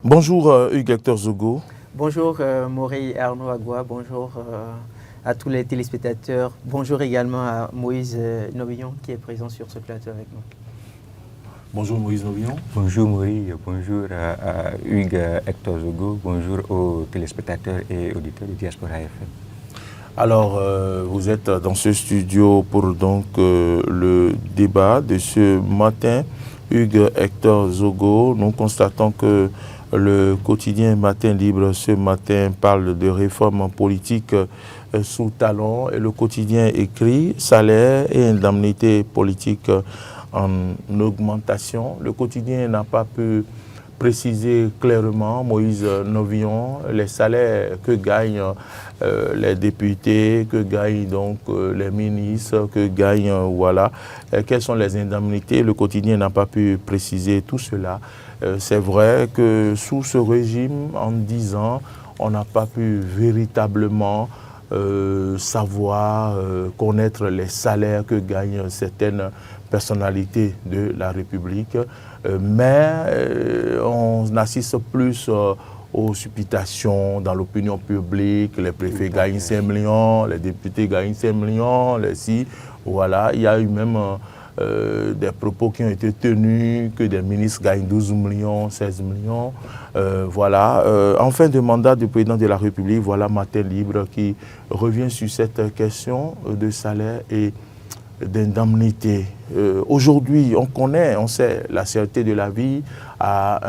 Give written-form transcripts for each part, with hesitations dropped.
Bonjour Hugues Hector Zogo. Bonjour Morey Arnaud Agua, bonjour à tous les téléspectateurs. Bonjour également à Moïse Novillon qui est présent sur ce plateau avec nous. Bonjour Moïse Novillon. Bonjour Morey, bonjour à Hugues Hector Zogo, bonjour aux téléspectateurs et auditeurs de Diaspora FM. Alors, vous êtes dans ce studio pour donc le débat de ce matin. Hugues Hector Zogo, nous constatons que le quotidien Matin Libre ce matin parle de réformes politiques sous talon et le quotidien écrit salaire et indemnité politique en augmentation. Le quotidien n'a pas pu préciser clairement, Moïse Novillon, les salaires que gagnent les députés, que gagnent donc les ministres, que gagnent, voilà, quelles sont les indemnités. Le quotidien n'a pas pu préciser tout cela. C'est vrai que sous ce régime, en 10 ans, on n'a pas pu véritablement savoir, connaître les salaires que gagnent certaines personnalités de la République, mais on assiste plus aux supputations dans l'opinion publique. Les préfets gagnent 5 millions, les députés gagnent 5 millions, voilà. Il y a eu même des propos qui ont été tenus, que des ministres gagnent 12 millions, 16 millions. Voilà. En fin de mandat du président de la République, voilà Matin Libre qui revient sur cette question de salaire et d'indemnité. Aujourd'hui, on sait la cherté de la vie. À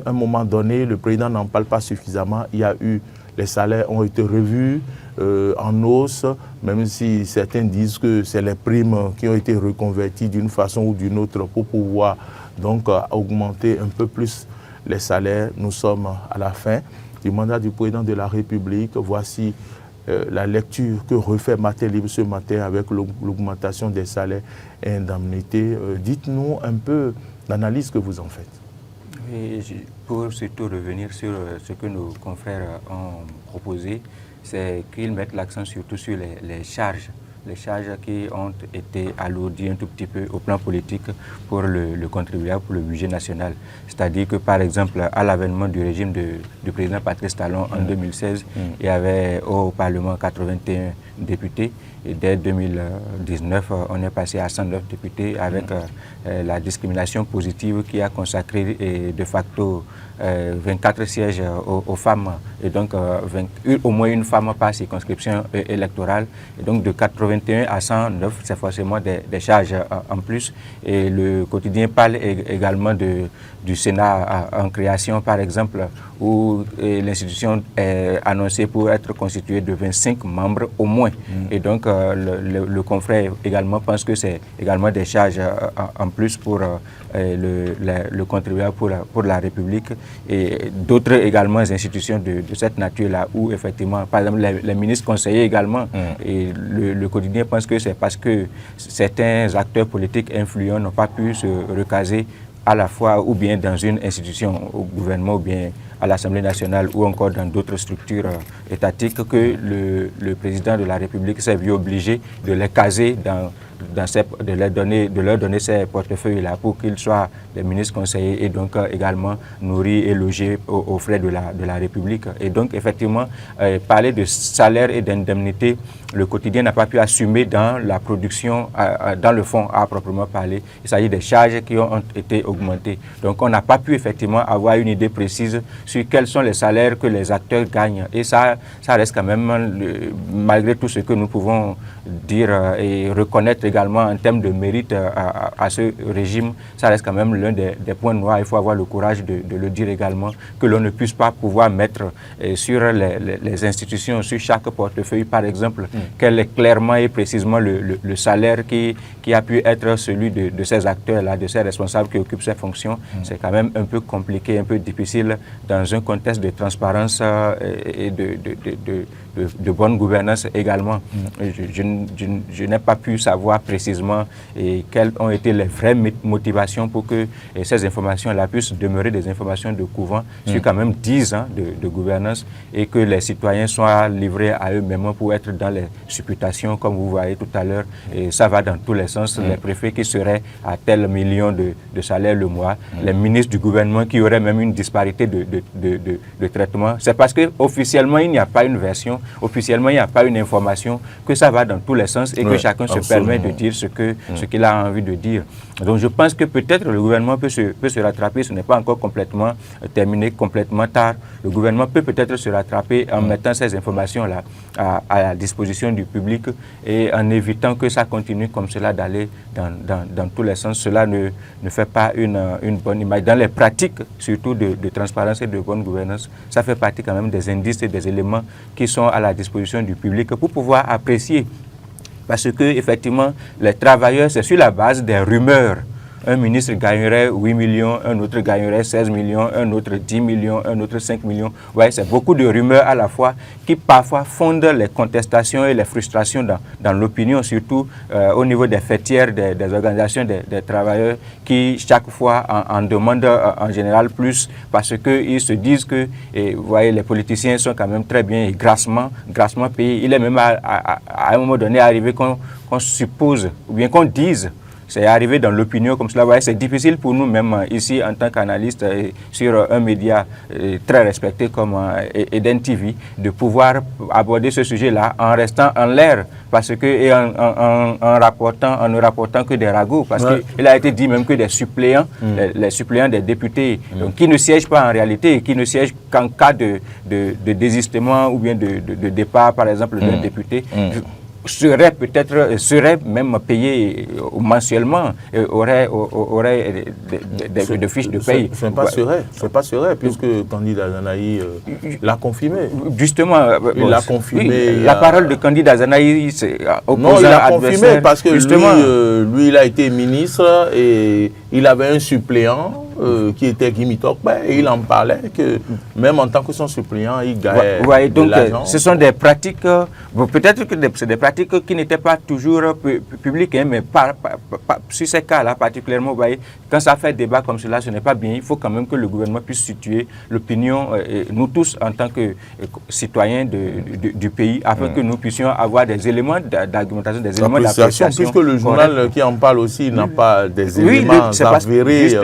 un moment donné, le président n'en parle pas suffisamment. Il y a eu, les salaires ont été revus en hausse, même si certains disent que c'est les primes qui ont été reconverties d'une façon ou d'une autre pour pouvoir donc augmenter un peu plus les salaires. Nous sommes à la fin du mandat du président de la République. Voici la lecture que refait Matin Libre ce matin avec l'augmentation des salaires et indemnités. Dites-nous un peu l'analyse que vous en faites. Oui, pour surtout revenir sur ce que nos confrères ont proposé, c'est qu'ils mettent l'accent surtout sur les charges qui ont été alourdies un tout petit peu au plan politique pour le contribuable, pour le budget national. C'est-à-dire que, par exemple, à l'avènement du régime du président Patrice Talon en 2016, il y avait au Parlement 81 députés. Et dès 2019, on est passé à 109 députés avec la discrimination positive qui a consacré de facto 24 sièges aux femmes et donc au moins une femme par circonscription électorale. Et donc de 81 à 109, c'est forcément des charges en plus. Et le quotidien parle également du Sénat en création, par exemple, où l'institution est annoncée pour être constituée de 25 membres au moins. Et donc le confrère également pense que c'est également des charges en plus pour le contribuable pour la République et d'autres également institutions de cette nature-là où effectivement, par exemple, les ministres conseillers également, et le quotidien pense que c'est parce que certains acteurs politiques influents n'ont pas pu se recaser à la fois ou bien dans une institution au gouvernement ou bien à l'Assemblée nationale ou encore dans d'autres structures étatiques que le président de la République s'est vu obligé de les caser de leur donner ces portefeuilles-là pour qu'ils soient des ministres conseillers et donc également nourris et logés aux frais de la République. Et donc effectivement, parler de salaire et d'indemnité, le quotidien n'a pas pu assumer dans la production, dans le fond à proprement parler. Il s'agit des charges qui ont été augmentées. Donc on n'a pas pu effectivement avoir une idée précise sur quels sont les salaires que les acteurs gagnent. Et ça reste quand même, malgré tout ce que nous pouvons dire et reconnaître également en termes de mérite à ce régime, ça reste quand même l'un des points noirs. Il faut avoir le courage de le dire également, que l'on ne puisse pas pouvoir mettre sur les institutions, sur chaque portefeuille, par exemple, quel est clairement et précisément le salaire qui a pu être celui de ces acteurs-là, de ces responsables qui occupent ces fonctions. C'est quand même un peu compliqué, un peu difficile dans un contexte de transparence et de bonne gouvernance également. Je n'ai pas pu savoir précisément quelles ont été les vraies motivations pour que ces informations-là puissent demeurer des informations de couvent sur quand même 10 ans de gouvernance et que les citoyens soient livrés à eux-mêmes pour être dans les supputations, comme vous voyez tout à l'heure. Et ça va dans tous les sens. Les préfets qui seraient à tel million de salaire le mois, les ministres du gouvernement qui auraient même une disparité de traitement. C'est parce qu'officiellement, il n'y a pas une version, officiellement, il n'y a pas une information, que ça va dans tous les sens et que chacun se permet de dire ce qu'il a envie de dire. Donc je pense que peut-être le gouvernement peut se rattraper, ce n'est pas encore complètement terminé, complètement tard. Le gouvernement peut peut-être se rattraper en mettant ces informations-là à la disposition du public et en évitant que ça continue comme cela d'aller dans tous les sens. Cela ne fait pas une bonne image. Dans les pratiques, surtout de transparence et de bonne gouvernance, ça fait partie quand même des indices et des éléments qui sont à la disposition du public pour pouvoir apprécier. Parce que, effectivement, les travailleurs, c'est sur la base des rumeurs. Un ministre gagnerait 8 millions, un autre gagnerait 16 millions, un autre 10 millions, un autre 5 millions. Ouais, c'est beaucoup de rumeurs à la fois qui parfois fondent les contestations et les frustrations dans l'opinion, surtout au niveau des fêtières, des organisations des travailleurs qui chaque fois en demandent en général plus parce qu'ils se disent que, vous voyez, les politiciens sont quand même très bien et grassement payés. Il est même à un moment donné arrivé qu'on suppose ou bien qu'on dise. C'est arrivé dans l'opinion comme cela. C'est difficile pour nous, même ici, en tant qu'analystes sur un média très respecté comme Eden TV, de pouvoir aborder ce sujet-là en restant en l'air, parce que, et en ne rapportant que des ragots, parce qu'il a été dit même que des suppléants, les suppléants des députés, donc, qui ne siègent pas en réalité, qui ne siègent qu'en cas de désistement ou bien de départ, par exemple, d'un député, serait même payé mensuellement, aurait des fiches de paye. C'est pas serait, puisque Candide Azanahi l'a confirmé. Justement, il l'a confirmé. Oui, la parole de Candide Azanahi, c'est non, il l'a confirmé parce que lui, il a été ministre et il avait un suppléant qui était Guy Mitokbe, et il en parlait que même en tant que son suppléant, il gagnait donc de l'argent. ce sont des pratiques, peut-être que c'est des pratiques qui n'étaient pas toujours publiques, hein, mais sur ces cas-là particulièrement, vous voyez, quand ça fait débat comme cela, ce n'est pas bien. Il faut quand même que le gouvernement puisse situer l'opinion, nous tous en tant que citoyens du pays, afin que nous puissions avoir des éléments d'argumentation, des éléments d'appréciation. Puisque le journal qui en parle aussi n'a pas des éléments avérés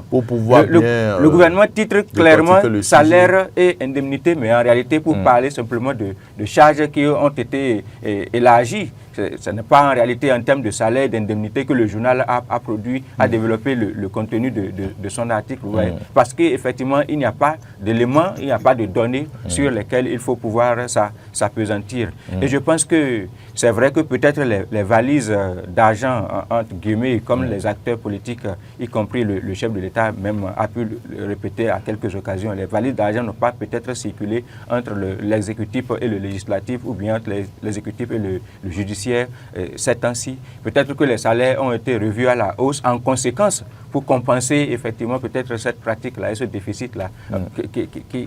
pour pouvoir le gouvernement titre clairement salaire et indemnité, mais en réalité pour parler simplement de charges qui ont été élargies. Ce n'est pas en réalité en termes de salaire, d'indemnité que le journal a produit, a développé le contenu de son article. Parce qu'effectivement, il n'y a pas d'éléments, il n'y a pas de données sur lesquelles il faut pouvoir s'appesantir. Et je pense que c'est vrai que peut-être les valises d'argent, entre guillemets, comme les acteurs politiques, y compris le chef de l'État même a pu le répéter à quelques occasions, les valises d'argent n'ont pas peut-être circulé entre l'exécutif et le législatif, ou bien entre l'exécutif et le judiciaire ces temps-ci. Peut-être que les salaires ont été revus à la hausse en conséquence pour compenser effectivement peut-être cette pratique-là et ce déficit-là.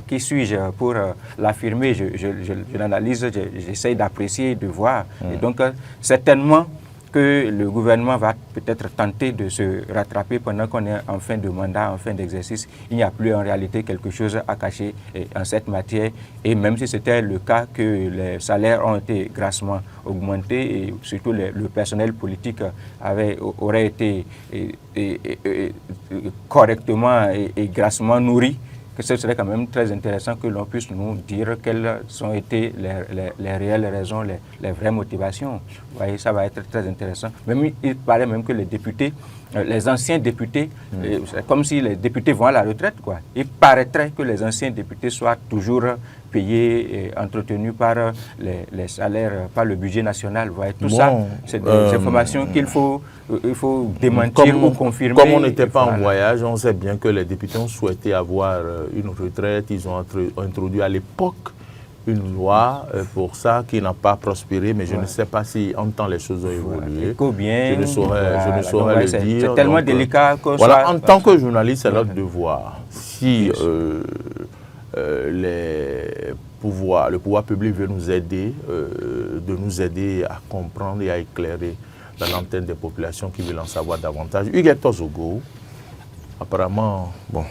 Qui suis-je pour l'affirmer? Je l'analyse, j'essaie d'apprécier, de voir. Et donc, certainement que le gouvernement va peut-être tenter de se rattraper pendant qu'on est en fin de mandat, en fin d'exercice. Il n'y a plus en réalité quelque chose à cacher en cette matière. Et même si c'était le cas que les salaires ont été grassement augmentés et surtout le personnel politique aurait été correctement et grassement nourri, que ce serait quand même très intéressant que l'on puisse nous dire quelles ont été les réelles raisons, les vraies motivations. Vous voyez, ça va être très intéressant. Même, il paraît même que les députés, les anciens députés, c'est comme si les députés vont à la retraite, quoi. Il paraîtrait que les anciens députés soient toujours payés et entretenus par les salaires, par le budget national. Vous voyez, tout ça, c'est des informations qu'il faut démentir ou confirmer. Comme on n'était pas en voyage, on sait bien que les députés ont souhaité avoir une retraite. Ils ont introduit à l'époque une loi pour ça qui n'a pas prospéré, mais je ne sais pas si en temps les choses ont évolué. Je ne saurais le dire. C'est tellement délicat que voilà, en tant que journaliste, c'est notre devoir. Si pouvoir public veut nous aider, de nous aider à comprendre et à éclairer la lanterne des populations qui veulent en savoir davantage. Hugues Hector Zogo, apparemment, bon,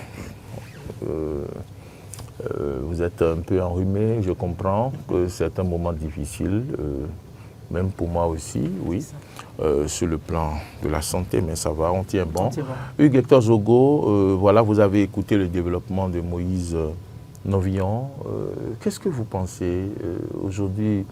vous êtes un peu enrhumé, je comprends que c'est un moment difficile, même pour moi aussi, oui, sur le plan de la santé, mais ça va, on tient bon. Hugues Hector Zogo, voilà, vous avez écouté le développement de Moïse Novillon. Qu'est-ce que vous pensez aujourd'hui?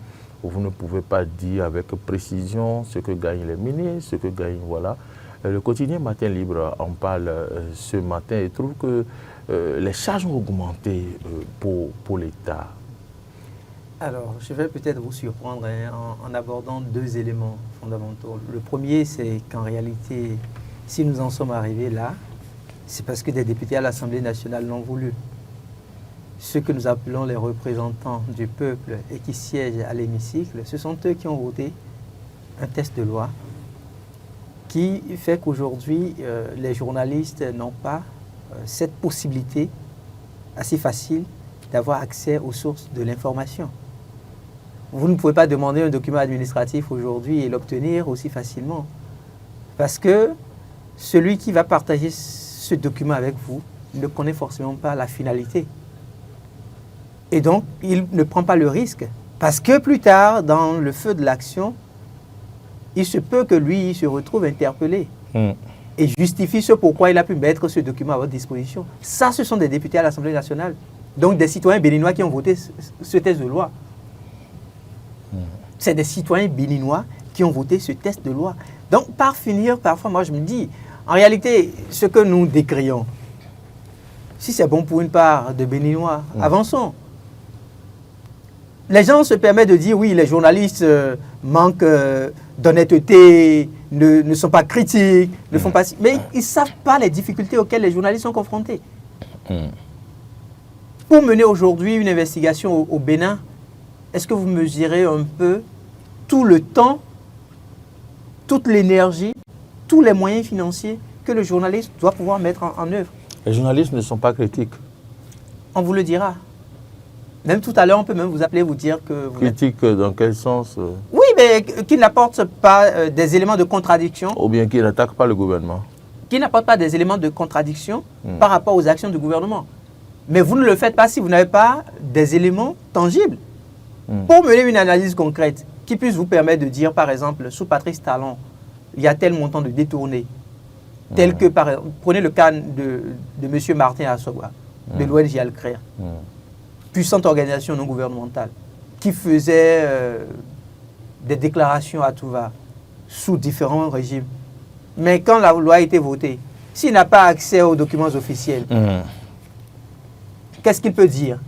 Vous ne pouvez pas dire avec précision ce que gagnent les ministres, ce que gagnent, voilà. Le quotidien Matin Libre en parle ce matin et trouve que les charges ont augmenté pour l'État. Alors, je vais peut-être vous surprendre en abordant deux éléments fondamentaux. Le premier, c'est qu'en réalité, si nous en sommes arrivés là, c'est parce que des députés à l'Assemblée nationale l'ont voulu. Ceux que nous appelons les représentants du peuple et qui siègent à l'hémicycle, ce sont eux qui ont voté un test de loi qui fait qu'aujourd'hui, les journalistes n'ont pas cette possibilité assez facile d'avoir accès aux sources de l'information. Vous ne pouvez pas demander un document administratif aujourd'hui et l'obtenir aussi facilement. Parce que celui qui va partager ce document avec vous ne connaît forcément pas la finalité. Et donc, il ne prend pas le risque. Parce que plus tard, dans le feu de l'action, il se peut que lui il se retrouve interpellé. Et justifie ce pourquoi il a pu mettre ce document à votre disposition. Ça, ce sont des députés à l'Assemblée nationale. Donc, des citoyens béninois qui ont voté ce test de loi. C'est des citoyens béninois qui ont voté ce test de loi. Donc, par finir, parfois, moi, je me dis, en réalité, ce que nous décrions, si c'est bon pour une part de Béninois, avançons. Les gens se permettent de dire, oui, les journalistes manquent d'honnêteté, ne sont pas critiques, ne font pas... Mais ils ne savent pas les difficultés auxquelles les journalistes sont confrontés. Pour mener aujourd'hui une investigation au Bénin, est-ce que vous mesurez un peu tout le temps, toute l'énergie, tous les moyens financiers que le journaliste doit pouvoir mettre en œuvre? Les journalistes ne sont pas critiques. On vous le dira. Même tout à l'heure, on peut même vous appeler, vous dire que... Vous critiques dans quel sens? Oui, mais qui n'apportent pas des éléments de contradiction. Ou bien qui n'attaquent pas le gouvernement. Qui n'apportent pas des éléments de contradiction par rapport aux actions du gouvernement. Mais vous ne le faites pas si vous n'avez pas des éléments tangibles. Pour mener une analyse concrète qui puisse vous permettre de dire, par exemple, sous Patrice Talon, il y a tel montant de détournés, tel que, prenez le cas de M. Martin Assogua, de l'ONG Al-Khayr, puissante organisation non gouvernementale, qui faisait des déclarations à tout va, sous différents régimes. Mais quand la loi a été votée, s'il n'a pas accès aux documents officiels, qu'est-ce qu'il peut dire?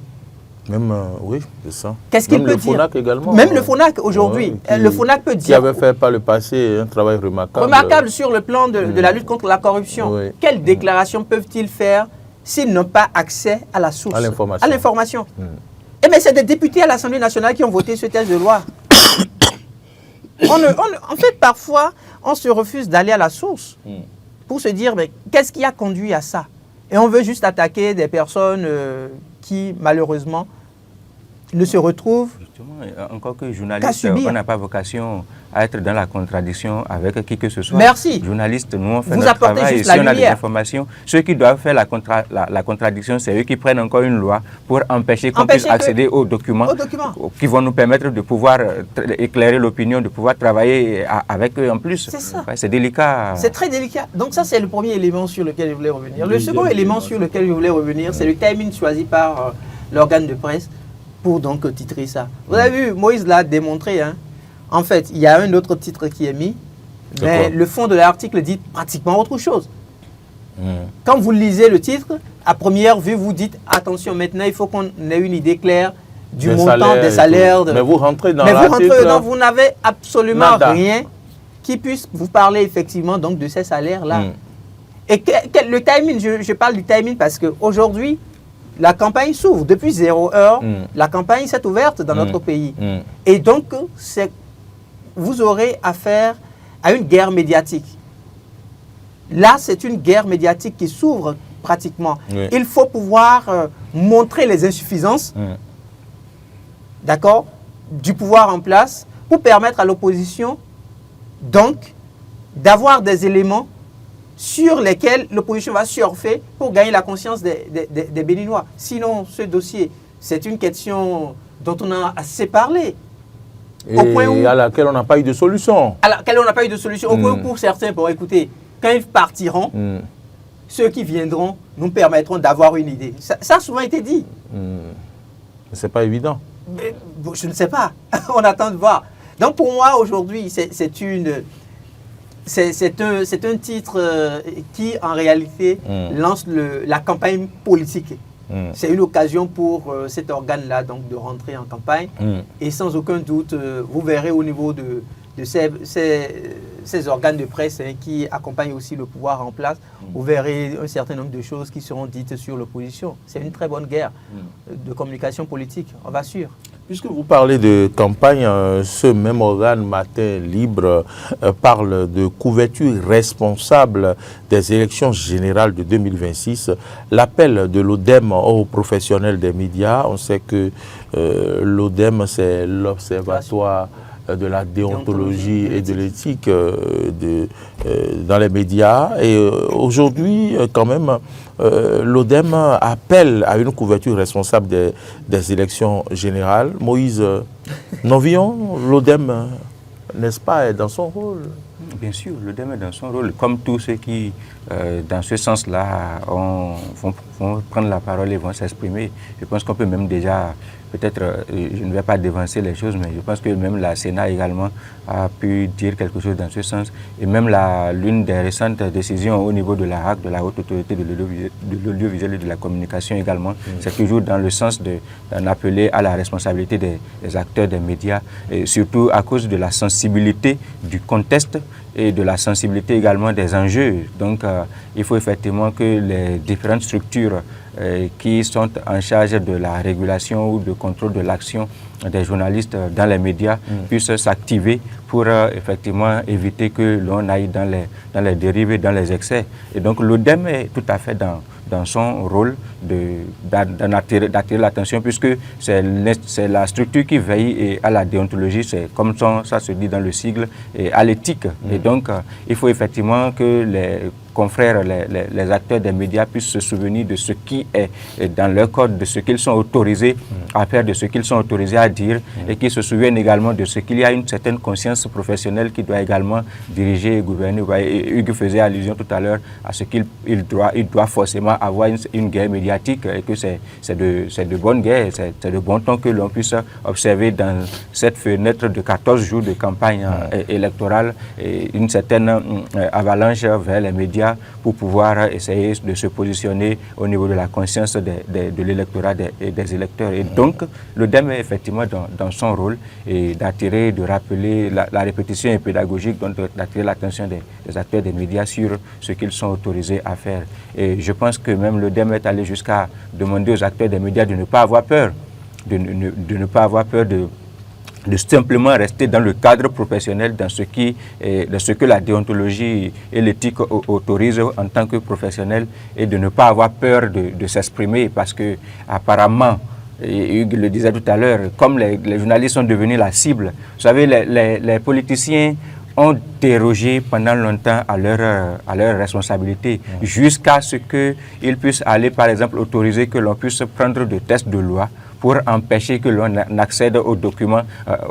Même, oui, c'est ça. Qu'est-ce qu'il peut dire? Même le FONAC également. Même le FONAC aujourd'hui. Le FONAC peut dire... Qui avait fait par le passé un travail remarquable. Remarquable sur le plan de la lutte contre la corruption. Oui. Quelles déclarations peuvent-ils faire s'ils n'ont pas accès à la source? À l'information. Eh bien, c'est des députés à l'Assemblée nationale qui ont voté ce texte de loi. En fait, parfois, on se refuse d'aller à la source pour se dire, mais qu'est-ce qui a conduit à ça? Et on veut juste attaquer des personnes qui, malheureusement, ne se retrouvent... Justement, encore que journaliste, on n'a pas vocation à être dans la contradiction avec qui que ce soit. Merci. Journaliste, nous, on fait Vous notre apportez travail. juste Et si la on a des lumière. informations, ceux qui doivent faire la contradiction, c'est eux qui prennent encore une loi pour empêcher qu'on puisse accéder aux documents qui vont nous permettre de pouvoir éclairer l'opinion, de pouvoir travailler avec eux en plus. C'est ça. Ouais, c'est délicat. C'est très délicat. Donc ça, c'est le premier élément sur lequel je voulais revenir. Le second élément sur lequel je voulais revenir, c'est le timing choisi par l'organe de presse pour donc titrer ça. Vous avez vu, Moïse l'a démontré. Hein. En fait, il y a un autre titre qui est mis, mais le fond de l'article dit pratiquement autre chose. Quand vous lisez le titre, à première vue, vous dites attention, maintenant il faut qu'on ait une idée claire du montant des salaires. Mais vous rentrez dans l'article. Vous n'avez absolument rien qui puisse vous parler effectivement donc de ces salaires-là. Et le timing, je parle du timing parce qu'aujourd'hui, la campagne s'ouvre. Depuis 0 heure, la campagne s'est ouverte dans notre pays. Et donc, vous aurez affaire à une guerre médiatique. Là, c'est une guerre médiatique qui s'ouvre pratiquement. Il faut pouvoir montrer les insuffisances d'accord, du pouvoir en place pour permettre à l'opposition, donc, d'avoir des éléments sur lesquels l'opposition va surfer pour gagner la conscience des Béninois. Sinon, ce dossier, c'est une question dont on a assez parlé. Et au point où, à laquelle on n'a pas eu de solution. À laquelle on n'a pas eu de solution. Au point où, pour certains, bon, écoutez, quand ils partiront, ceux qui viendront nous permettront d'avoir une idée. Ça a souvent été dit. C'est pas évident. Mais, bon, je ne sais pas. On attend de voir. Donc, pour moi, aujourd'hui, c'est un titre qui, en réalité, lance la campagne politique. C'est une occasion pour cet organe-là donc de rentrer en campagne. Et sans aucun doute, vous verrez au niveau de ces organes de presse qui accompagnent aussi le pouvoir en place, vous verrez un certain nombre de choses qui seront dites sur l'opposition. C'est une très bonne guerre de communication politique, on va sûr. Puisque vous parlez de campagne, ce même organe Matin Libre parle de couverture responsable des élections générales de 2026. L'appel de l'ODEM aux professionnels des médias, on sait que l'ODEM, c'est l'Observatoire de la déontologie et de l'éthique dans les médias. Et aujourd'hui, quand même, l'ODEM appelle à une couverture responsable des élections générales. Moïse Novillon, l'ODEM, n'est-ce pas, est dans son rôle? Bien sûr, l'ODEM est dans son rôle, comme tous ceux qui, dans ce sens-là, vont prendre la parole et vont s'exprimer. Je pense qu'on peut même déjà, peut-être, je ne vais pas dévancer les choses, mais je pense que même la Sénat également a pu dire quelque chose dans ce sens. Et même l'une des récentes décisions au niveau de la HAC, de la Haute Autorité de l'Audiovisuel et de la Communication également, c'est toujours dans le sens d'en appeler à la responsabilité des acteurs des médias, et surtout à cause de la sensibilité du contexte et de la sensibilité également des enjeux. Donc, il faut effectivement que les différentes structures qui sont en charge de la régulation ou de contrôle de l'action des journalistes dans les médias puissent s'activer pour effectivement éviter que l'on aille dans les dérives et dans les excès. Et donc, l'ODEM est tout à fait dans son rôle d'attirer l'attention, puisque c'est la structure qui veille à la déontologie, c'est comme ça se dit dans le sigle, et à l'éthique. Et donc, il faut effectivement que les confrères, les acteurs des médias puissent se souvenir de ce qui est dans leur code, de ce qu'ils sont autorisés à faire, de ce qu'ils sont autorisés à dire, et qu'ils se souviennent également de ce qu'il y a une certaine conscience professionnelle qui doit également diriger et gouverner. Hugues faisait allusion tout à l'heure à ce qu'il doit forcément avoir une guerre médiatique, et que c'est de bonne guerre, c'est de bon temps que l'on puisse observer dans cette fenêtre de 14 jours de campagne électorale et une certaine avalanche vers les médias pour pouvoir essayer de se positionner au niveau de la conscience de l'électorat et des électeurs. Et donc, l'ODEM est effectivement dans son rôle et d'attirer, de rappeler, la répétition est pédagogique, donc d'attirer l'attention des acteurs des médias sur ce qu'ils sont autorisés à faire. Et je pense que même l'ODEM est allé jusqu'à demander aux acteurs des médias de ne pas avoir peur, de ne pas avoir peur de simplement rester dans le cadre professionnel, dans ce que la déontologie et l'éthique autorisent en tant que professionnel, et de ne pas avoir peur de s'exprimer, parce que apparemment, et Hugues le disait tout à l'heure, comme les journalistes sont devenus la cible, vous savez, les politiciens ont dérogé pendant longtemps à leur responsabilité, jusqu'à ce qu'ils puissent aller, par exemple, autoriser que l'on puisse prendre des tests de loi pour empêcher que l'on accède aux documents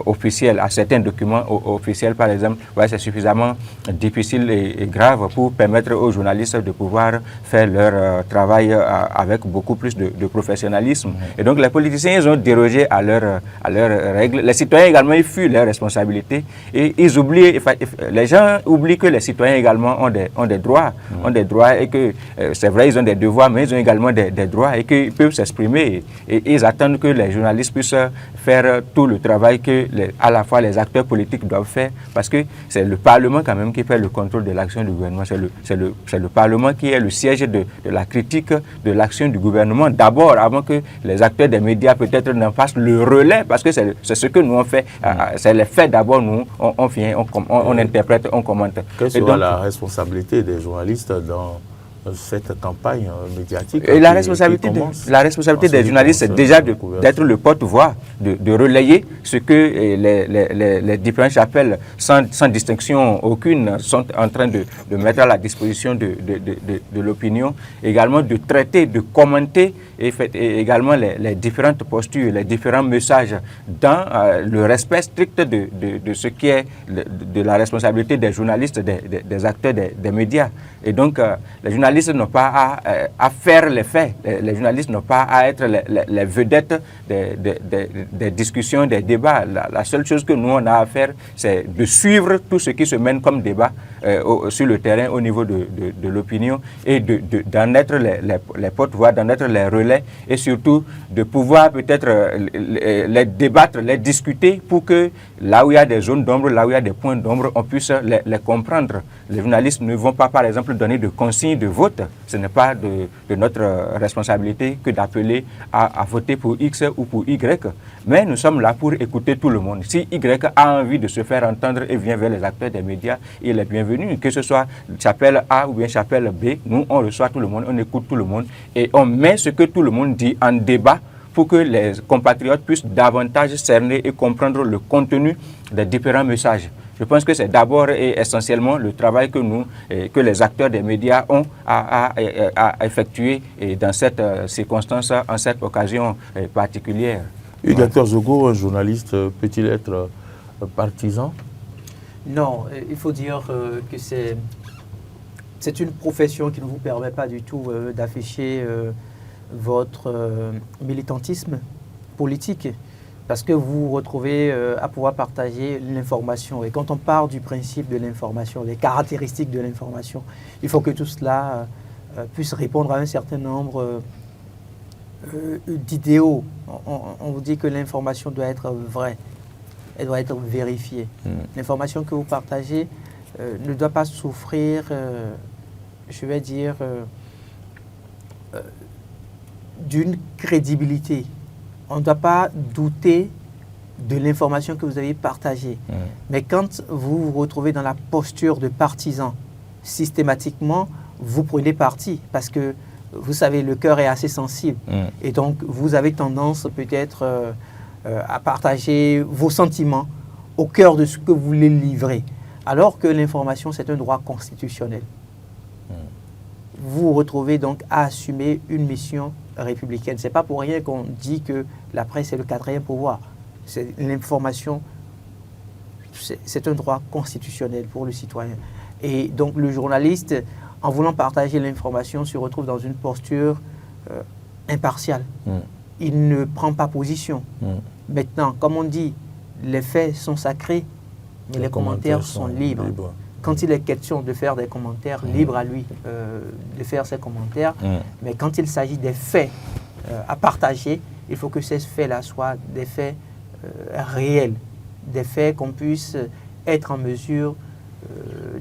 officiels, à certains documents officiels, par exemple. Ouais, c'est suffisamment difficile et grave pour permettre aux journalistes de pouvoir faire leur travail avec beaucoup plus de professionnalisme. Et donc, les politiciens, ils ont dérogé à leurs règles. Les citoyens également, ils fuient leurs responsabilités. Et ils oublient, les gens oublient que les citoyens également ont des droits. Ont des droits, et que, c'est vrai, ils ont des devoirs, mais ils ont également des droits, et qu'ils peuvent s'exprimer. Et ils attendent que les journalistes puissent faire tout le travail que à la fois les acteurs politiques doivent faire, parce que c'est le Parlement quand même qui fait le contrôle de l'action du gouvernement. C'est le Parlement qui est le siège de la critique de l'action du gouvernement, d'abord, avant que les acteurs des médias peut-être n'en fassent le relais, parce que c'est ce que nous on fait. C'est les faits d'abord, nous on vient, on interprète, on commente. Quelle sera la responsabilité des journalistes cette campagne médiatique. Et la responsabilité des journalistes, c'est déjà d'être le porte-voix, de relayer ce que les différentes chapelles, sans distinction aucune, sont en train de mettre à la disposition de l'opinion. Également de traiter, de commenter et également les différentes postures, les différents messages dans le respect strict de ce qui est de la responsabilité des journalistes, des acteurs des médias. Et donc, les journalistes n'ont pas à faire les faits. Les journalistes n'ont pas à être les vedettes des discussions, des débats. La seule chose que nous, on a à faire, c'est de suivre tout ce qui se mène comme débat sur le terrain au niveau de l'opinion et d'en être les porte-voix, d'en être les relais et surtout de pouvoir peut-être les débattre, les discuter pour que là où il y a des zones d'ombre, là où il y a des points d'ombre, on puisse les comprendre. Les journalistes ne vont pas, par exemple, donner de consignes de vote. Ce n'est pas de notre responsabilité que d'appeler à voter pour X ou pour Y. Mais nous sommes là pour écouter tout le monde. Si Y a envie de se faire entendre et vient vers les acteurs des médias, il est bienvenu. Que ce soit chapelle A ou bien chapelle B, nous, on reçoit tout le monde, on écoute tout le monde et on met ce que tout le monde dit en débat pour que les compatriotes puissent davantage cerner et comprendre le contenu des différents messages. Je pense que c'est d'abord et essentiellement le travail que les acteurs des médias ont à effectuer dans cette circonstance, en cette occasion particulière. Hugues Hector Zogo, un journaliste, peut-il être partisan? Non, il faut dire que c'est une profession qui ne vous permet pas du tout d'afficher votre militantisme politique. Parce que vous vous retrouvez à pouvoir partager l'information. Et quand on part du principe de l'information, des caractéristiques de l'information, il faut que tout cela puisse répondre à un certain nombre d'idéaux. On vous dit que l'information doit être vraie, elle doit être vérifiée. L'information que vous partagez ne doit pas souffrir, je vais dire, d'une crédibilité. On ne doit pas douter de l'information que vous avez partagée. Mais quand vous vous retrouvez dans la posture de partisan, systématiquement, vous prenez parti parce que, vous savez, le cœur est assez sensible. Et donc, vous avez tendance peut-être à partager vos sentiments au cœur de ce que vous voulez livrer. Alors que l'information, c'est un droit constitutionnel. Vous vous retrouvez donc à assumer une mission républicaine. Ce n'est pas pour rien qu'on dit que la presse est le quatrième pouvoir. L'information, c'est un droit constitutionnel pour le citoyen. Et donc le journaliste, en voulant partager l'information, se retrouve dans une posture impartiale. Il ne prend pas position. Maintenant, comme on dit, les faits sont sacrés, mais les commentaires sont libres. Quand il est question de faire des commentaires, libre à lui de faire ses commentaires. Mais quand il s'agit des faits à partager, il faut que ces faits-là soient des faits réels, des faits qu'on puisse être en mesure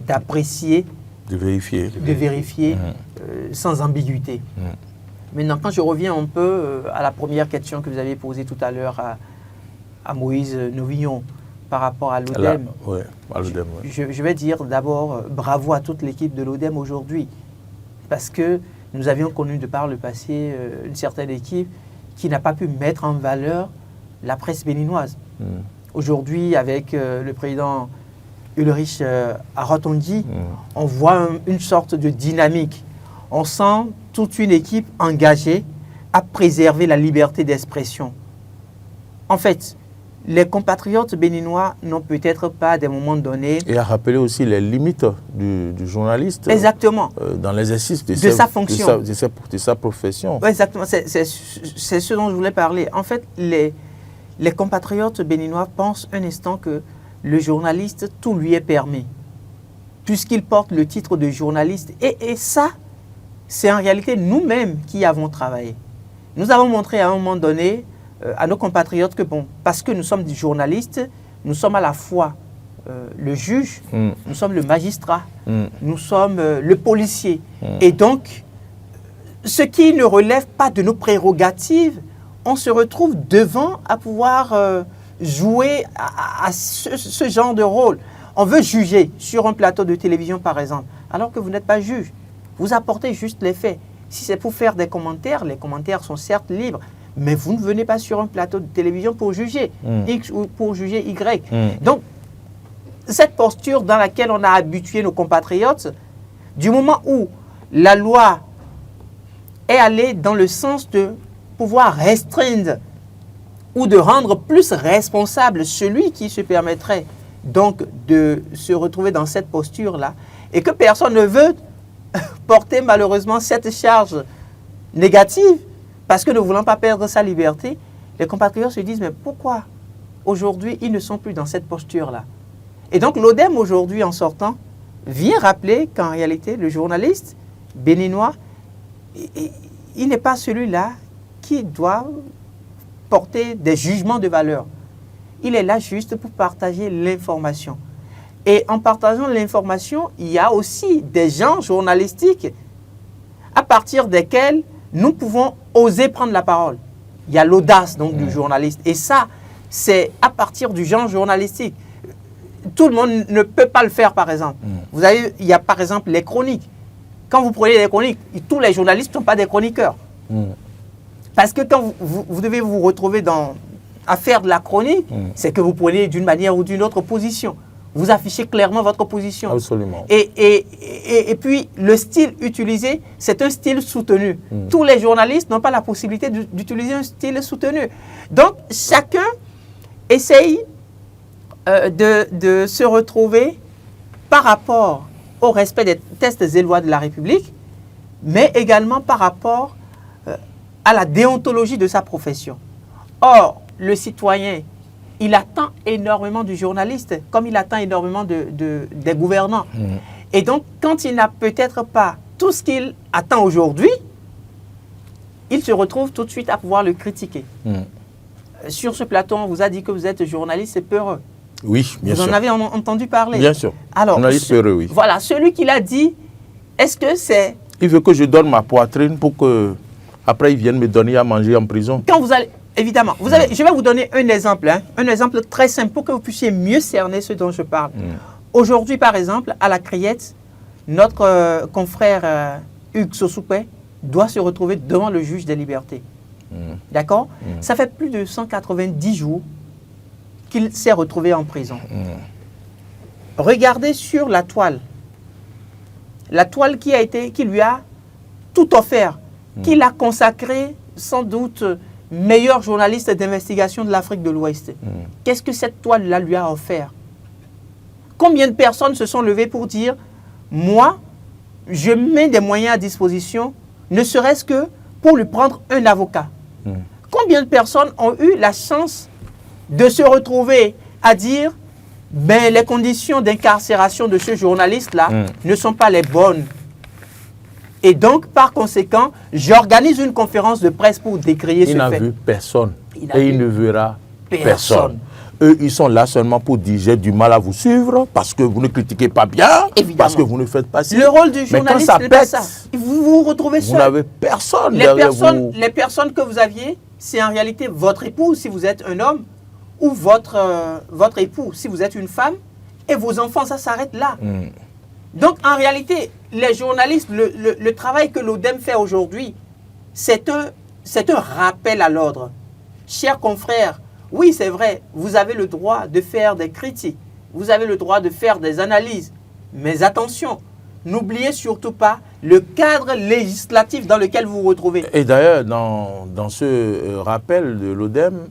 d'apprécier, de vérifier sans ambiguïté. Maintenant, quand je reviens un peu à la première question que vous avez posée tout à l'heure à Moïse Novillon, par rapport à l'ODEM, je vais dire d'abord bravo à toute l'équipe de l'ODEM aujourd'hui, parce que nous avions connu de par le passé une certaine équipe qui n'a pas pu mettre en valeur la presse béninoise. Aujourd'hui, avec le président Ulrich Arotongi, on voit une sorte de dynamique. On sent toute une équipe engagée à préserver la liberté d'expression. En fait, les compatriotes béninois n'ont peut-être pas, à des moments donnés... Et à rappeler aussi les limites du journaliste. Exactement. Dans l'exercice de sa fonction. De sa profession. Oui, exactement. C'est ce dont je voulais parler. En fait, les compatriotes béninois pensent un instant que le journaliste, tout lui est permis, puisqu'il porte le titre de journaliste. Et ça, c'est en réalité nous-mêmes qui avons travaillé. Nous avons montré à un moment donné à nos compatriotes que, bon, parce que nous sommes des journalistes, nous sommes à la fois le juge, nous sommes le magistrat, nous sommes le policier. Et donc, ce qui ne relève pas de nos prérogatives, on se retrouve devant à pouvoir jouer à ce genre de rôle. On veut juger sur un plateau de télévision, par exemple, alors que vous n'êtes pas juge. Vous apportez juste les faits. Si c'est pour faire des commentaires, les commentaires sont certes libres, mais vous ne venez pas sur un plateau de télévision pour juger X ou pour juger Y. Donc, cette posture dans laquelle on a habitué nos compatriotes, du moment où la loi est allée dans le sens de pouvoir restreindre ou de rendre plus responsable celui qui se permettrait donc de se retrouver dans cette posture-là, et que personne ne veut porter malheureusement cette charge négative, parce que ne voulant pas perdre sa liberté, les compatriotes se disent, mais pourquoi aujourd'hui ils ne sont plus dans cette posture-là? Et donc l'ODEM aujourd'hui en sortant vient rappeler qu'en réalité le journaliste béninois, il n'est pas celui-là qui doit porter des jugements de valeur. Il est là juste pour partager l'information. Et en partageant l'information, il y a aussi des genres journalistiques à partir desquels nous pouvons oser prendre la parole. Il y a l'audace donc du journaliste. Et ça, c'est à partir du genre journalistique. Tout le monde ne peut pas le faire, par exemple. Vous avez, il y a par exemple les chroniques. Quand vous prenez les chroniques, tous les journalistes ne sont pas des chroniqueurs. Parce que quand vous devez vous retrouver à faire de la chronique, c'est que vous prenez d'une manière ou d'une autre position. Vous affichez clairement votre position. Absolument. Et puis, le style utilisé, c'est un style soutenu. Tous les journalistes n'ont pas la possibilité d'utiliser un style soutenu. Donc, chacun essaye de se retrouver par rapport au respect des textes et lois de la République, mais également par rapport à la déontologie de sa profession. Or, le citoyen, il attend énormément du journaliste, comme il attend énormément des gouvernants. Et donc, quand il n'a peut-être pas tout ce qu'il attend aujourd'hui, il se retrouve tout de suite à pouvoir le critiquer. Sur ce plateau, on vous a dit que vous êtes journaliste peureux. Oui, bien sûr. Vous en avez entendu parler? Bien sûr. Alors, journaliste peureux, oui. Voilà, celui qui l'a dit, est-ce que c'est... Il veut que je donne ma poitrine pour que après ils viennent me donner à manger en prison. Quand vous allez... Évidemment. Je vais vous donner un exemple, un exemple très simple pour que vous puissiez mieux cerner ce dont je parle. Aujourd'hui, par exemple, à la Criette, notre confrère Hugues Sosoupé doit se retrouver devant le juge des libertés. D'accord? Ça fait plus de 190 jours qu'il s'est retrouvé en prison. Regardez sur la toile qui lui a tout offert, qu'il a consacré sans doute meilleur journaliste d'investigation de l'Afrique de l'Ouest. Qu'est-ce que cette toile-là lui a offert? Combien de personnes se sont levées pour dire, moi, je mets des moyens à disposition, ne serait-ce que pour lui prendre un avocat? Combien de personnes ont eu la chance de se retrouver à dire, ben, les conditions d'incarcération de ce journaliste-là ne sont pas les bonnes. Et donc, par conséquent, j'organise une conférence de presse pour décrier ce fait. Il n'a vu personne. Et il ne verra personne. Eux, ils sont là seulement pour dire j'ai du mal à vous suivre parce que vous ne critiquez pas bien, parce que vous ne faites pas ci. Le rôle du journaliste, c'est pas ça. Vous vous retrouvez seul. Vous n'avez personne derrière vous. Les personnes que vous aviez, c'est en réalité votre époux si vous êtes un homme, ou votre époux si vous êtes une femme, et vos enfants, ça s'arrête là. Donc, en réalité, les journalistes, le travail que l'ODEM fait aujourd'hui, c'est un rappel à l'ordre. Chers confrères, oui, c'est vrai, vous avez le droit de faire des critiques, vous avez le droit de faire des analyses, mais attention, n'oubliez surtout pas le cadre législatif dans lequel vous vous retrouvez. Et d'ailleurs, dans ce rappel de l'ODEM,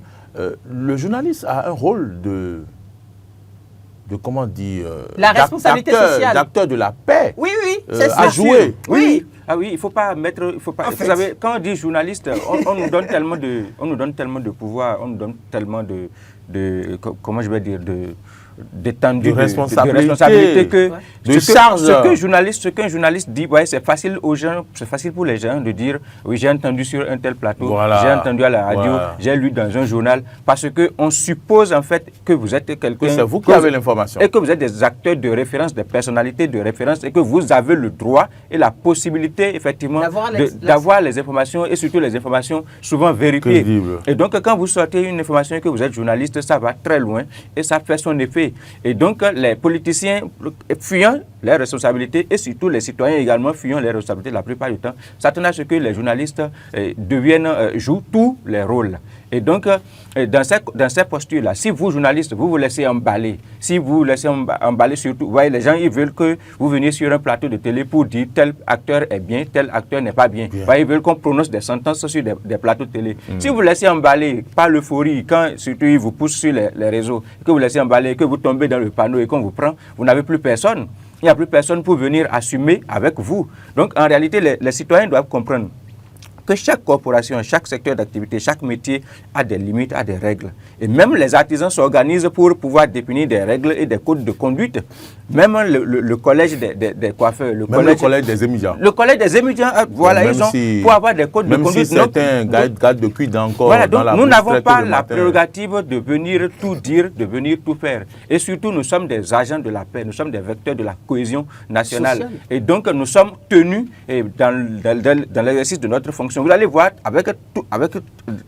le journaliste a un rôle de comment dire, la responsabilité sociale, d'acteur de la paix, oui, c'est ça. À jouer. Oui. Ah oui, il faut pas mettre, vous savez, quand on dit journaliste, on nous donne tellement de pouvoir, on nous donne tellement de comment je vais dire, d'étendue, de responsabilité que ce qu'un journaliste dit, ouais, c'est facile aux gens, c'est facile pour les gens de dire, oui, j'ai entendu sur un tel plateau, j'ai entendu à la radio, j'ai lu dans un journal, parce que on suppose en fait que vous êtes quelqu'un, c'est vous qui avez l'information, et que vous êtes des acteurs de référence, des personnalités de référence, et que vous avez avez le droit et la possibilité, effectivement, d'avoir les informations et surtout les informations souvent vérifiées. Crédible. Et donc, quand vous sortez une information et que vous êtes journaliste, ça va très loin et ça fait son effet. Et donc, les politiciens fuyant les responsabilités et surtout les citoyens également fuyant les responsabilités la plupart du temps, s'attendent à ce que les journalistes jouent tous les rôles. Et donc, dans ces postures-là, si vous, journalistes, vous laissez emballer, si vous laissez emballer surtout, vous voyez, les gens, ils veulent que vous veniez sur un plateau de télé pour dire tel acteur est bien, tel acteur n'est pas bien. Voyez, ils veulent qu'on prononce des sentences sur des plateaux de télé. Si vous laissez emballer par l'euphorie, quand surtout ils vous poussent sur les réseaux, que vous laissez emballer, que vous tombez dans le panneau et qu'on vous prend, vous n'avez plus personne. Il n'y a plus personne pour venir assumer avec vous. Donc, en réalité, les citoyens doivent comprendre que chaque corporation, chaque secteur d'activité, chaque métier a des limites, a des règles. Et même les artisans s'organisent pour pouvoir définir des règles et des codes de conduite. Même le collège des coiffeurs, le collège des étudiants. Le collège des étudiants, voilà, ils ont pour avoir des codes de conduite. Même si certains gardent de cuide encore voilà, dans donc la nous n'avons pas la prérogative de venir tout dire, de venir tout faire. Et surtout, nous sommes des agents de la paix, nous sommes des vecteurs de la cohésion nationale. Social. Et donc, nous sommes tenus dans l'exercice de notre fonction. Vous allez voir, avec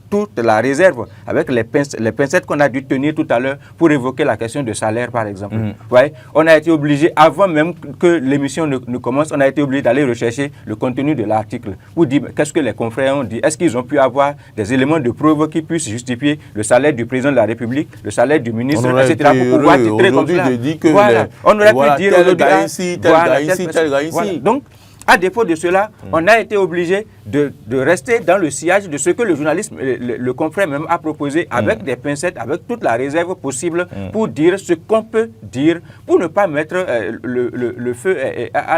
toute la réserve, avec les pincettes qu'on a dû tenir tout à l'heure pour évoquer la question de salaire, par exemple. Ouais, on a été obligé, avant même que l'émission ne commence, on a été obligé d'aller rechercher le contenu de l'article pour dire qu'est-ce que les confrères ont dit. Est-ce qu'ils ont pu avoir des éléments de preuve qui puissent justifier le salaire du président de la République, le salaire du ministre, etc. pour pouvoir titrer comme ça. Voilà. On aurait pu dire tel gars ici, tel gars ici, tel gars ici. Donc, à défaut de cela, on a été obligé de rester dans le sillage de ce que le journalisme, le confrère même a proposé avec des pincettes, avec toute la réserve possible pour dire ce qu'on peut dire, pour ne pas mettre le feu à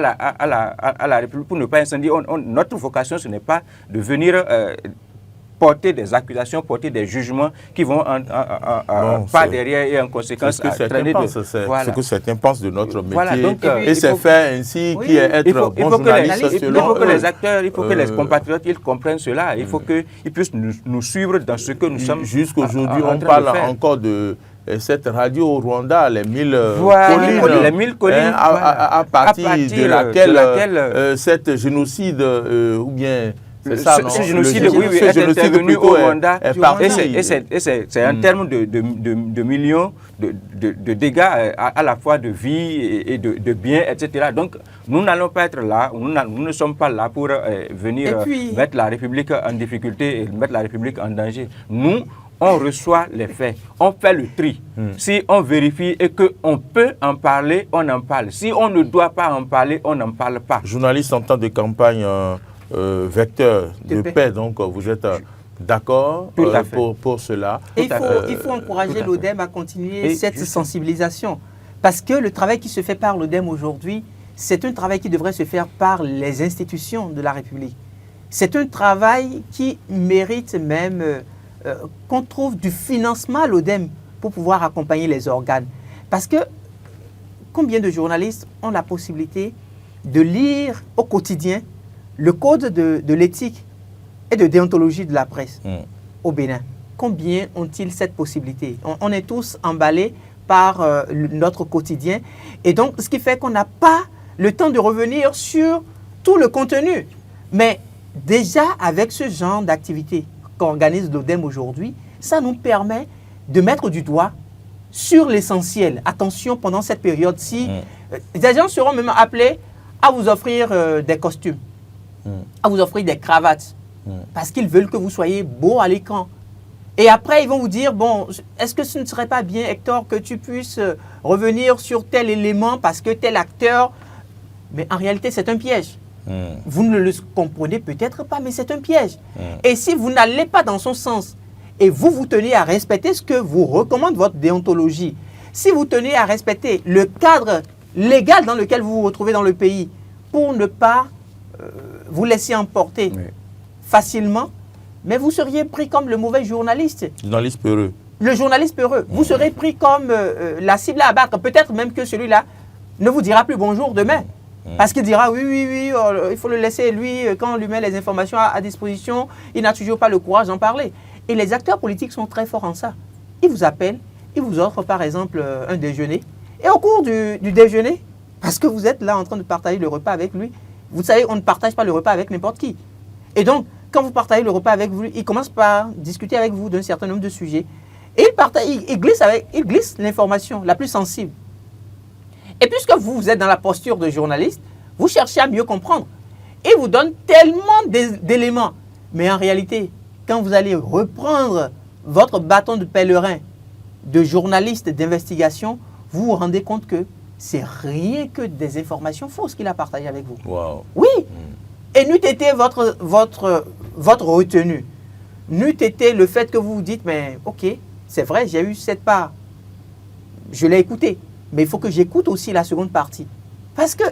la République, pour ne pas incendier. Notre vocation, ce n'est pas de venir porter des accusations, porter des jugements qui vont pas derrière et en conséquence entraîner ce que certains pensent de notre métier. Voilà, donc, et c'est faire ainsi qui est être bon journaliste selon Il faut que les acteurs, il faut que les compatriotes, ils comprennent cela. Il faut qu'ils puissent nous suivre dans ce que nous sommes. Jusqu'aujourd'hui, on parle encore de cette radio au Rwanda, les 1000 collines, à partir de laquelle cette génocide ou bien ce génocide, est intervenu au Rwanda et c'est en termes de millions de dégâts à la fois de vie et de biens, etc. Donc, nous n'allons pas être là, nous ne sommes pas là pour venir mettre la République en difficulté et mettre la République en danger. Nous, on reçoit les faits, on fait le tri. Si on vérifie et qu'on peut en parler, on en parle. Si on ne doit pas en parler, on n'en parle pas. Journaliste en temps de campagne, vecteur de paix, donc vous êtes d'accord pour cela. Et il faut encourager l'ODEM à continuer cette sensibilisation. Parce que le travail qui se fait par l'ODEM aujourd'hui, c'est un travail qui devrait se faire par les institutions de la République. C'est un travail qui mérite même qu'on trouve du financement à l'ODEM pour pouvoir accompagner les organes. Parce que combien de journalistes ont la possibilité de lire au quotidien le code de l'éthique et de déontologie de la presse au Bénin? Combien ont-ils cette possibilité? On est tous emballés par notre quotidien. Et donc, ce qui fait qu'on n'a pas le temps de revenir sur tout le contenu. Mais déjà, avec ce genre d'activité qu'organise l'ODEM aujourd'hui, ça nous permet de mettre du doigt sur l'essentiel. Attention, pendant cette période-ci, des gens seront même appelés à vous offrir des costumes, à vous offrir des cravates, parce qu'ils veulent que vous soyez beau à l'écran. Et après, ils vont vous dire, bon, est-ce que ce ne serait pas bien, Hector, que tu puisses revenir sur tel élément parce que tel acteur... Mais en réalité, c'est un piège. Vous ne le comprenez peut-être pas, mais c'est un piège. Et si vous n'allez pas dans son sens, et vous tenez à respecter ce que vous recommande votre déontologie, si vous tenez à respecter le cadre légal dans lequel vous vous retrouvez dans le pays, pour ne pas vous laisser emporter facilement, mais vous seriez pris comme le mauvais journaliste. Journaliste peureux. Le journaliste peureux. Vous serez pris comme la cible à abattre. Peut-être même que celui-là ne vous dira plus bonjour demain. Parce qu'il dira oui, il faut le laisser, lui, quand on lui met les informations à disposition, il n'a toujours pas le courage d'en parler. Et les acteurs politiques sont très forts en ça. Ils vous appellent, ils vous offrent par exemple un déjeuner. Et au cours du déjeuner, Parce que vous êtes là en train de partager le repas avec lui. Vous savez, on ne partage pas le repas avec n'importe qui. Et donc, quand vous partagez le repas avec lui, il commence par discuter avec vous d'un certain nombre de sujets. Et il glisse l'information la plus sensible. Et puisque vous êtes dans la posture de journaliste, vous cherchez à mieux comprendre. Et vous donne tellement d'éléments. Mais en réalité, quand vous allez reprendre votre bâton de pèlerin de journaliste d'investigation, vous vous rendez compte que c'est rien que des informations fausses qu'il a partagées avec vous. Wow. Oui. Et n'eût été votre retenue, n'eût été le fait que vous vous dites, mais ok, c'est vrai, j'ai eu cette part. Je l'ai écoutée, mais il faut que j'écoute aussi la seconde partie. Parce que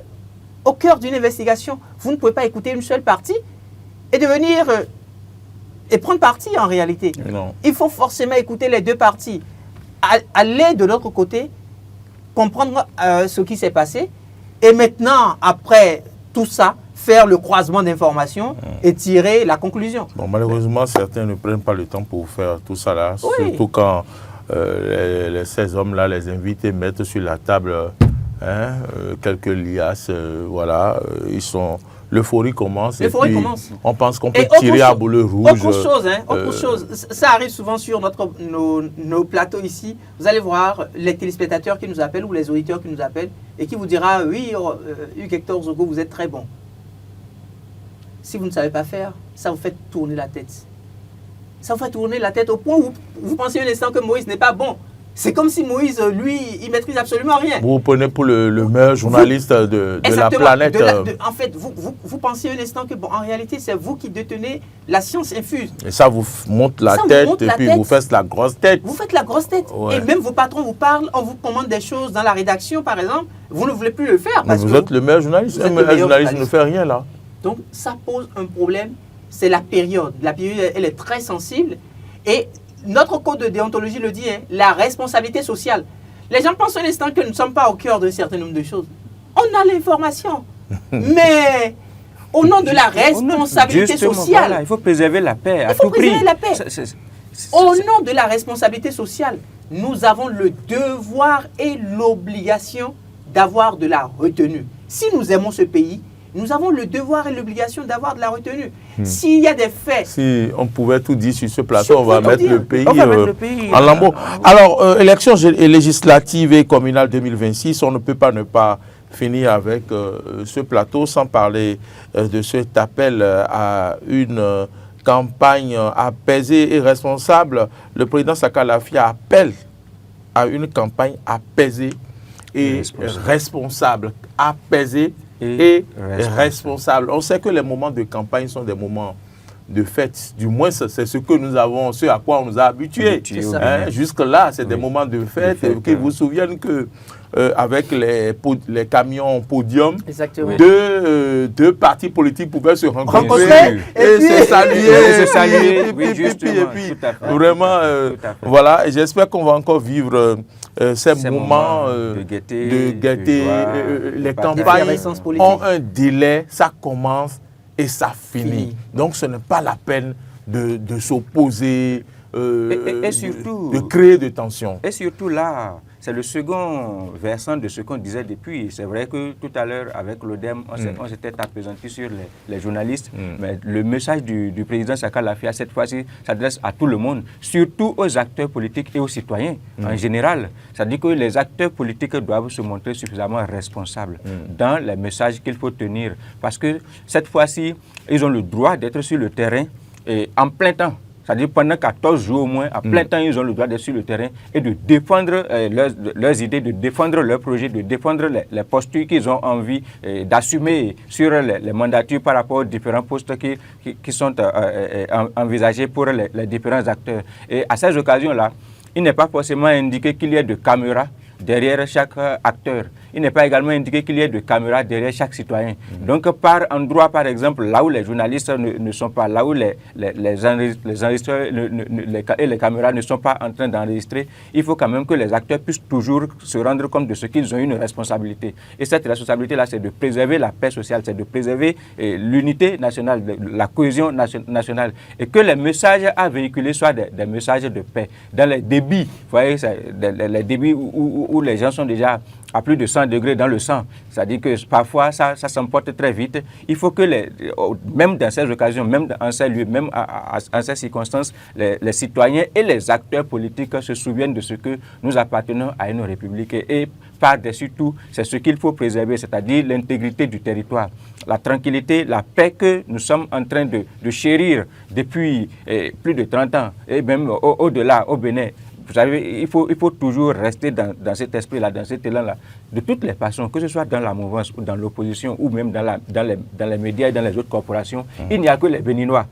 au cœur d'une investigation, vous ne pouvez pas écouter une seule partie et devenir et prendre parti en réalité. Non. Il faut forcément écouter les deux parties. Aller de l'autre côté, comprendre ce qui s'est passé et maintenant, après tout ça, faire le croisement d'informations et tirer la conclusion. Bon, malheureusement, certains ne prennent pas le temps pour faire tout ça là, Oui. surtout quand ces hommes-là, les invités, mettent sur la table quelques liasses, voilà, ils sont... L'euphorie commence. L'euphorie commence. On pense qu'on peut Et tirer à boulet rouge. Autre chose, ça arrive souvent sur nos plateaux ici. Vous allez voir les téléspectateurs qui nous appellent ou les auditeurs qui nous appellent et qui vous dira, oui, Hugues Hector Zogo, vous êtes très bon. Si vous ne savez pas faire, ça vous fait tourner la tête. Ça vous fait tourner la tête au point où vous pensez un instant que Moïse n'est pas bon. C'est comme si Moïse, lui, il maîtrise absolument rien. Vous vous prenez pour le meilleur journaliste de la planète. En fait, vous pensez un instant que, bon, en réalité, c'est vous qui détenez la science infuse. Et ça vous monte la tête et puis vous faites la grosse tête. Vous faites la grosse tête. Ouais. Et même vos patrons vous parlent, on vous commande des choses dans la rédaction, par exemple, vous ne voulez plus le faire. Parce vous êtes le meilleur journaliste. Le meilleur journaliste ne fait rien là. Donc, ça pose un problème. C'est la période. La période, elle est très sensible. Et notre code de déontologie le dit, hein, la responsabilité sociale. Les gens pensent un instant que nous ne sommes pas au cœur d'un certain nombre de choses. On a l'information. Mais au nom de la responsabilité sociale. Voilà, il faut préserver la paix à tout prix. Il faut préserver la paix. Au nom de la responsabilité sociale, nous avons le devoir et l'obligation d'avoir de la retenue. Si nous aimons ce pays, nous avons le devoir et l'obligation d'avoir de la retenue. S'il y a des faits... Si on pouvait tout dire sur ce plateau, on va mettre le pays en lambeaux. Alors, élections législatives et communales 2026, on ne peut pas ne pas finir avec ce plateau sans parler de cet appel à une campagne apaisée et responsable. Le président Sakalafi appelle à une campagne apaisée et responsable. Apaisée et responsable. On sait que les moments de campagne sont des moments de fête. Du moins, c'est ce que nous avons, ce à quoi on nous a habitués. Jusque-là, c'est des moments de fête. Qui vous souviennent que avec les camions podium, deux partis politiques pouvaient se rencontrer et se saluer. Et puis, vraiment, voilà. Et j'espère qu'on va encore vivre ces moments de gaieté. Les campagnes ont un délai, ça commence et ça finit. Donc ce n'est pas la peine de s'opposer, et surtout, de créer de tensions. Et surtout là, c'est le second versant de ce qu'on disait depuis. C'est vrai que tout à l'heure, avec l'ODEM, on s'était appesanti sur les journalistes. Mais le message du président Sakalafi, cette fois-ci, s'adresse à tout le monde, surtout aux acteurs politiques et aux citoyens en général. C'est-à-dire que les acteurs politiques doivent se montrer suffisamment responsables dans les messages qu'il faut tenir. Parce que cette fois-ci, ils ont le droit d'être sur le terrain et en plein temps. C'est-à-dire pendant 14 jours au moins, à plein temps, ils ont le droit d'être sur le terrain et de défendre leurs idées, de défendre leurs projets, de défendre les postures qu'ils ont envie d'assumer sur les mandatures par rapport aux différents postes qui sont envisagés pour les différents acteurs. Et à ces occasions-là, il n'est pas forcément indiqué qu'il y ait de caméras derrière chaque acteur. Il n'est pas également indiqué qu'il y ait de caméras derrière chaque citoyen. Donc, par endroit, par exemple, là où les journalistes ne sont pas, là où les enregistreurs et les caméras ne sont pas en train d'enregistrer, il faut quand même que les acteurs puissent toujours se rendre compte de ce qu'ils ont une responsabilité. Et cette responsabilité-là, c'est de préserver la paix sociale, c'est de préserver l'unité nationale, la cohésion nationale. Et que les messages à véhiculer soient des messages de paix. Dans les débits, vous voyez, les débits où les gens sont déjà à plus de 100 degrés dans le sang. C'est-à-dire que parfois, ça s'emporte très vite. Il faut que, même dans ces occasions, même en ces lieux, même en ces circonstances, les citoyens et les acteurs politiques se souviennent de ce que nous appartenons à une république. Et par-dessus tout, c'est ce qu'il faut préserver, c'est-à-dire l'intégrité du territoire, la tranquillité, la paix que nous sommes en train de chérir depuis plus de 30 ans, et même au-delà, au Bénin. Vous savez, il faut toujours rester dans cet esprit-là, dans cet élan-là, de toutes les façons, que ce soit dans la mouvance ou dans l'opposition ou même dans les médias et dans les autres corporations. Il n'y a que les Béninois.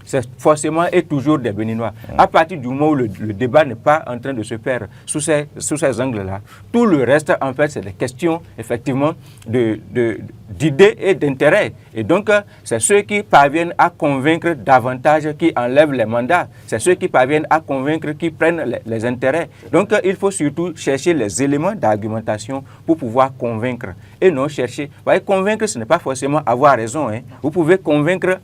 C'est forcément et toujours des Béninois. À partir du moment où le débat n'est pas en train de se faire sous ces angles-là, tout le reste, en fait, c'est des questions, effectivement, d'idées et d'intérêts. Et donc, c'est ceux qui parviennent à convaincre davantage qui enlèvent les mandats. C'est ceux qui parviennent à convaincre qui prennent les intérêts. Donc, il faut surtout chercher les éléments d'argumentation pour pouvoir convaincre. Et non chercher. Vous voyez, convaincre, ce n'est pas forcément avoir raison. Hein. Vous pouvez convaincre.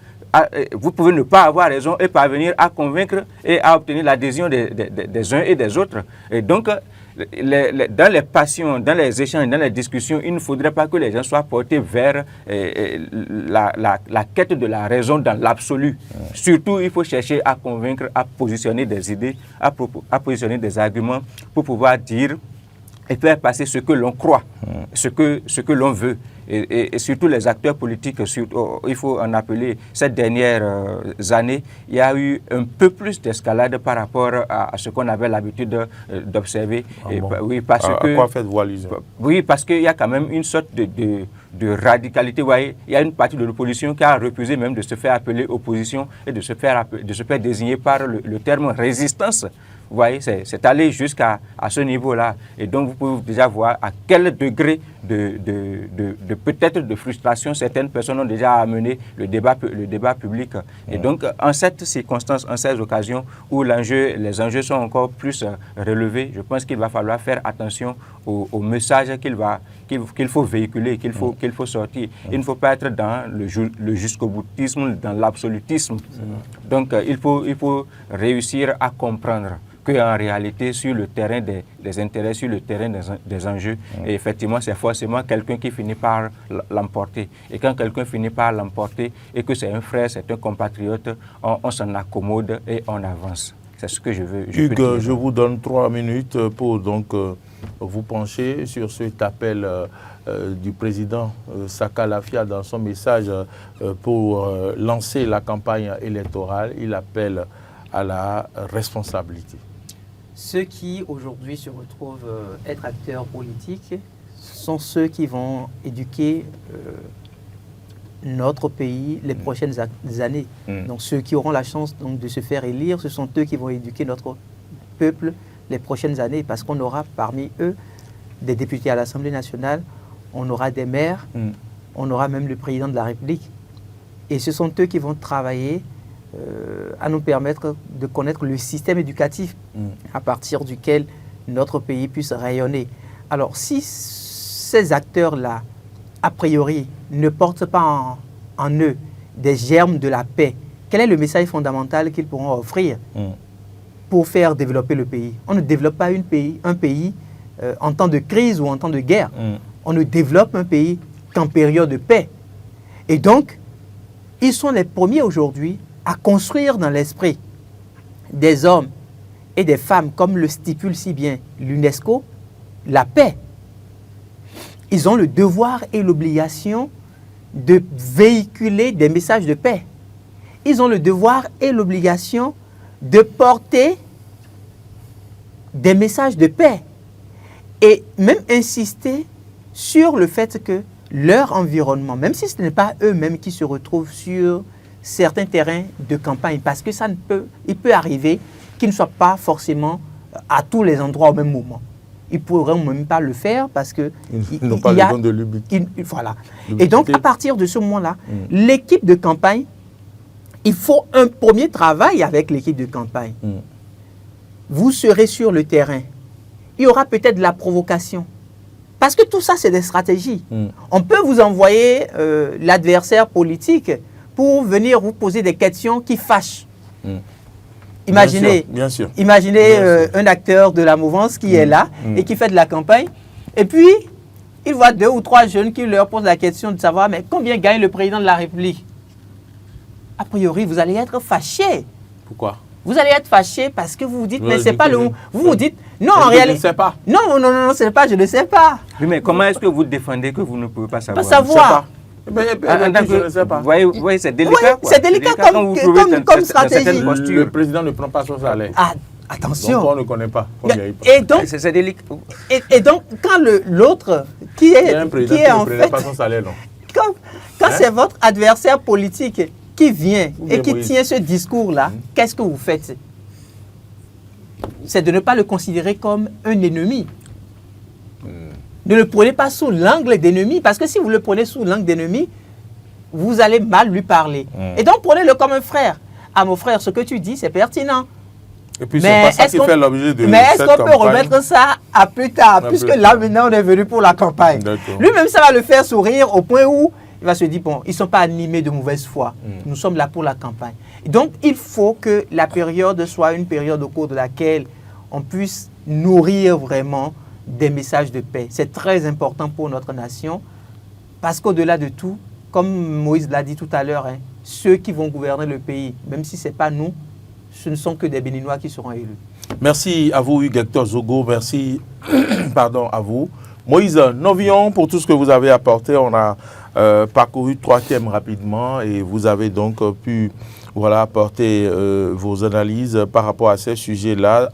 Vous pouvez ne pas avoir raison et parvenir à convaincre et à obtenir l'adhésion des uns et des autres. Et donc, dans les passions, dans les échanges, dans les discussions, il ne faudrait pas que les gens soient portés vers la quête de la raison dans l'absolu. Surtout, il faut chercher à convaincre, à positionner des idées, à positionner des arguments pour pouvoir dire et faire passer ce que l'on croit, ce que l'on veut. Et surtout les acteurs politiques, il faut en appeler, ces dernières années, il y a eu un peu plus d'escalade par rapport à ce qu'on avait l'habitude d'observer. Bon. Oui, parce que, à quoi faites-vous allusion? Oui, parce qu'il y a quand même une sorte de radicalité. Vous voyez, il y a une partie de l'opposition qui a refusé même de se faire appeler opposition et de se faire désigner par le terme résistance. Vous voyez, c'est allé jusqu'à ce niveau-là. Et donc, vous pouvez déjà voir à quel degré de peut-être de frustration certaines personnes ont déjà amené le débat public. Et donc, en cette circonstance, en ces occasions où les enjeux sont encore plus relevés, je pense qu'il va falloir faire attention au message qu'il faut véhiculer, qu'il faut sortir. Il ne faut pas être dans le jusqu'au-boutisme, dans l'absolutisme. Donc, il faut réussir à comprendre qu'en réalité, sur le terrain des intérêts, sur le terrain des enjeux, et effectivement, c'est forcément quelqu'un qui finit par l'emporter. Et quand quelqu'un finit par l'emporter, et que c'est un frère, c'est un compatriote, on s'en accommode et on avance. C'est ce que je veux. Hugues, je vous donne 3 minutes pour donc vous pencher sur cet appel du président Saka Lafia dans son message pour lancer la campagne électorale. Il appelle à la responsabilité. Ceux qui aujourd'hui se retrouvent être acteurs politiques sont ceux qui vont éduquer notre pays les prochaines années. Donc ceux qui auront la chance donc, de se faire élire, ce sont eux qui vont éduquer notre peuple les prochaines années, parce qu'on aura parmi eux des députés à l'Assemblée nationale, on aura des maires, on aura même le président de la République. Et ce sont eux qui vont travailler à nous permettre de connaître le système éducatif à partir duquel notre pays puisse rayonner. Alors, si ces acteurs-là, a priori, ne portent pas en eux des germes de la paix, quel est le message fondamental qu'ils pourront offrir pour faire développer le pays? On ne développe pas un pays en temps de crise ou en temps de guerre. On ne développe un pays qu'en période de paix. Et donc, ils sont les premiers aujourd'hui à construire dans l'esprit des hommes et des femmes, comme le stipule si bien l'UNESCO, la paix. Ils ont le devoir et l'obligation de véhiculer des messages de paix. Ils ont le devoir et l'obligation de porter des messages de paix et même insister sur le fait que leur environnement, même si ce n'est pas eux-mêmes qui se retrouvent sur certains terrains de campagne, parce que il peut arriver qu'ils ne soient pas forcément à tous les endroits au même moment. Ils ne pourront même pas le faire parce que ils n'ont pas le don de l'ubiquité. Voilà. Et donc, à partir de ce moment-là, l'équipe de campagne, il faut un premier travail avec l'équipe de campagne. Vous serez sur le terrain. Il y aura peut-être de la provocation. Parce que tout ça, c'est des stratégies. On peut vous envoyer l'adversaire politique pour venir vous poser des questions qui fâchent. Imaginez, bien sûr. Imaginez un acteur de la mouvance qui est là et qui fait de la campagne. Et puis, ils voient 2 ou 3 jeunes qui leur posent la question de savoir mais combien gagne le président de la République. A priori, vous allez être fâché. Pourquoi? Vous allez être fâché parce que vous vous dites, Ouais, mais c'est pas le... Vous vous dites, non, Mais en je réalité... ne sais pas. Non, ce n'est pas, je ne sais pas. Oui, mais comment est-ce que vous défendez que vous ne pouvez pas savoir? Pas savoir. Je ne sais pas. Vous voyez, c'est délicat. Oui, quoi. c'est délicat quand vous trouvez comme dans stratégie. certaines postures. Le président ne prend pas son salaire. Ah, Donc attention. on ne connaît pas combien il prend. Et donc, C'est délicat. et donc, quand l'autre qui Il y est, a un président qui qui est ne en prenait fait... pas son salaire, non? Quand c'est votre adversaire politique qui vient Ou et bien qui Moïse. tient ce discours-là, qu'est-ce que vous faites? C'est de ne pas le considérer comme un ennemi. Ne le prenez pas sous l'angle d'ennemi, parce que si vous le prenez sous l'angle d'ennemi, vous allez mal lui parler. Et donc, prenez-le comme un frère. Ah, mon frère, ce que tu dis, c'est pertinent. Et puis, c'est pas ça qui fait l'objet de Mais est-ce cette qu'on peut campagne? remettre ça à plus tard, À puisque plus là, tard. maintenant, on est venu pour la campagne. D'accord. Lui-même, ça va le faire sourire au point où il va se dire, bon, ils ne sont pas animés de mauvaise foi. Nous sommes là pour la campagne. Et donc, il faut que la période soit une période au cours de laquelle on puisse nourrir vraiment des messages de paix. C'est très important pour notre nation, parce qu'au-delà de tout, comme Moïse l'a dit tout à l'heure, hein, ceux qui vont gouverner le pays, même si ce n'est pas nous, ce ne sont que des Béninois qui seront élus. Merci à vous, Hugues Hector Zogo. Merci pardon, à vous. Moïse Novion, pour tout ce que vous avez apporté. On a parcouru 3 thèmes rapidement et vous avez donc pu apporter vos analyses par rapport à ces sujets-là.